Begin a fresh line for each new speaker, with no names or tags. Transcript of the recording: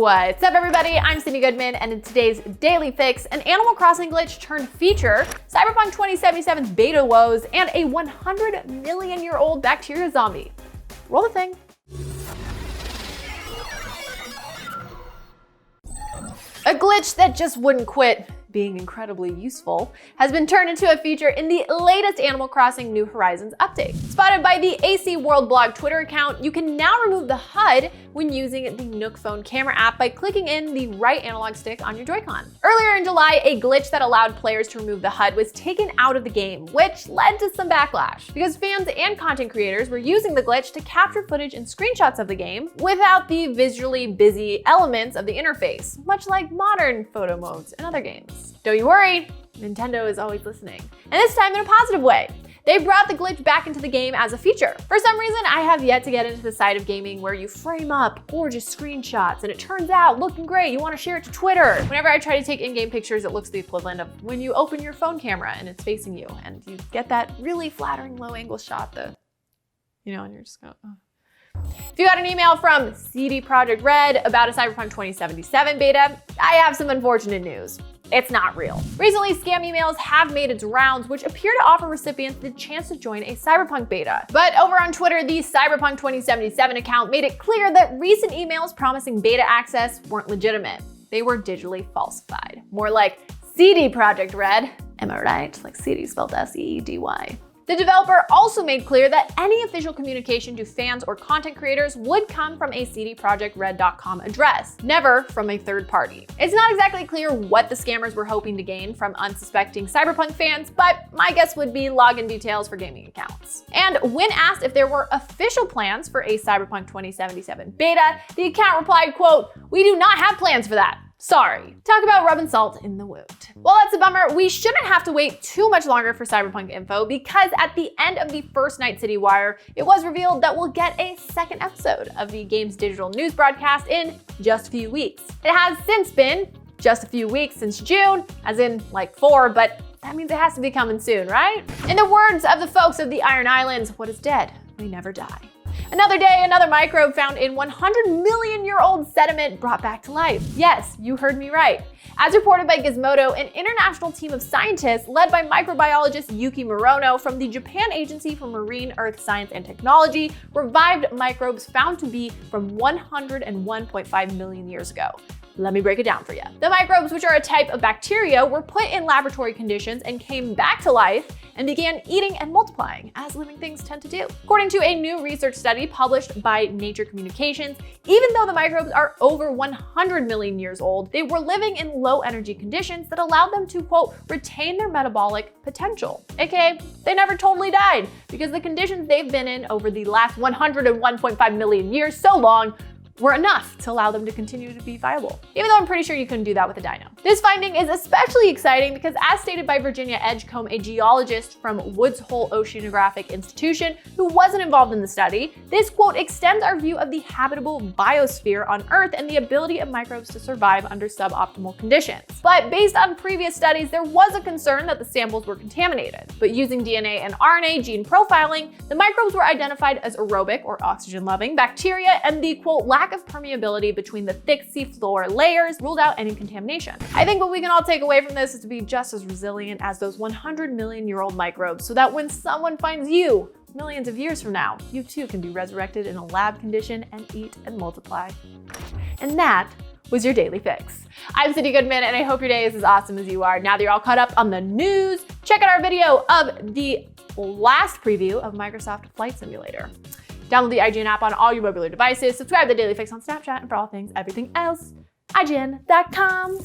What's up, everybody? I'm Sydnee Goodman, and in today's Daily Fix, an Animal Crossing glitch turned feature, Cyberpunk 2077's beta woes, and a 100-million-year-old bacteria zombie. Roll the thing. A glitch that just wouldn't quit being incredibly useful has been turned into a feature in the latest Animal Crossing New Horizons update. Spotted by the AC World Blog Twitter account, you can now remove the HUD when using the Nook phone camera app by clicking in the right analog stick on your Joy-Con. Earlier in July, a glitch that allowed players to remove the HUD was taken out of the game, which led to some backlash because fans and content creators were using the glitch to capture footage and screenshots of the game without the visually busy elements of the interface, much like modern photo modes in other games. Don't you worry, Nintendo is always listening. And this time in a positive way. They brought the glitch back into the game as a feature. For some reason, I have yet to get into the side of gaming where you frame up gorgeous screenshots and it turns out looking great, you want to share it to Twitter. Whenever I try to take in-game pictures, it looks the equivalent of when you open your phone camera and it's facing you and you get that really flattering low-angle shot, and you're just going, oh. If you got an email from CD Projekt Red about a Cyberpunk 2077 beta, I have some unfortunate news. It's not real. Recently, scam emails have made its rounds, which appear to offer recipients the chance to join a Cyberpunk beta. But over on Twitter, the Cyberpunk 2077 account made it clear that recent emails promising beta access weren't legitimate. They were digitally falsified. More like CD Projekt Red. Am I right? Like CD spelled S-E-E-D-Y. The developer also made clear that any official communication to fans or content creators would come from a cdprojektred.com address, never from a third party. It's not exactly clear what the scammers were hoping to gain from unsuspecting Cyberpunk fans, but my guess would be login details for gaming accounts. And when asked if there were official plans for a Cyberpunk 2077 beta, the account replied, quote, "We do not have plans for that. Sorry." Talk about rubbing salt in the wound. Well, that's a bummer. We shouldn't have to wait too much longer for Cyberpunk info because at the end of the first Night City Wire, it was revealed that we'll get a second episode of the game's digital news broadcast in just a few weeks. It has since been just a few weeks since June, as in like 4, but that means it has to be coming soon, right? In the words of the folks of the Iron Islands, what is dead may never die. Another day, another microbe found in 100-million-year-old sediment brought back to life. Yes, you heard me right. As reported by Gizmodo, an international team of scientists led by microbiologist Yuki Morono from the Japan Agency for Marine Earth Science and Technology revived microbes found to be from 101.5 million years ago. Let me break it down for you. The microbes, which are a type of bacteria, were put in laboratory conditions and came back to life and began eating and multiplying, as living things tend to do. According to a new research study published by Nature Communications, even though the microbes are over 100 million years old, they were living in low energy conditions that allowed them to, quote, retain their metabolic potential. AKA, they never totally died because the conditions they've been in over the last 101.5 million years, so long, were enough to allow them to continue to be viable, even though I'm pretty sure you couldn't do that with a dino. This finding is especially exciting because, as stated by Virginia Edgecombe, a geologist from Woods Hole Oceanographic Institution who wasn't involved in the study, this quote extends our view of the habitable biosphere on Earth and the ability of microbes to survive under suboptimal conditions. But based on previous studies, there was a concern that the samples were contaminated. But using DNA and RNA gene profiling, the microbes were identified as aerobic or oxygen-loving bacteria, and the quote lack of permeability between the thick seafloor layers ruled out any contamination. I think what we can all take away from this is to be just as resilient as those 100-million-year-old microbes so that when someone finds you millions of years from now, you too can be resurrected in a lab condition and eat and multiply. And that was your Daily Fix. I'm Sydnee Goodman, and I hope your day is as awesome as you are. Now that you're all caught up on the news, check out our video of the last preview of Microsoft Flight Simulator. Download the IGN app on all your mobile devices, subscribe to the Daily Fix on Snapchat, and for all things everything else, IGN.com.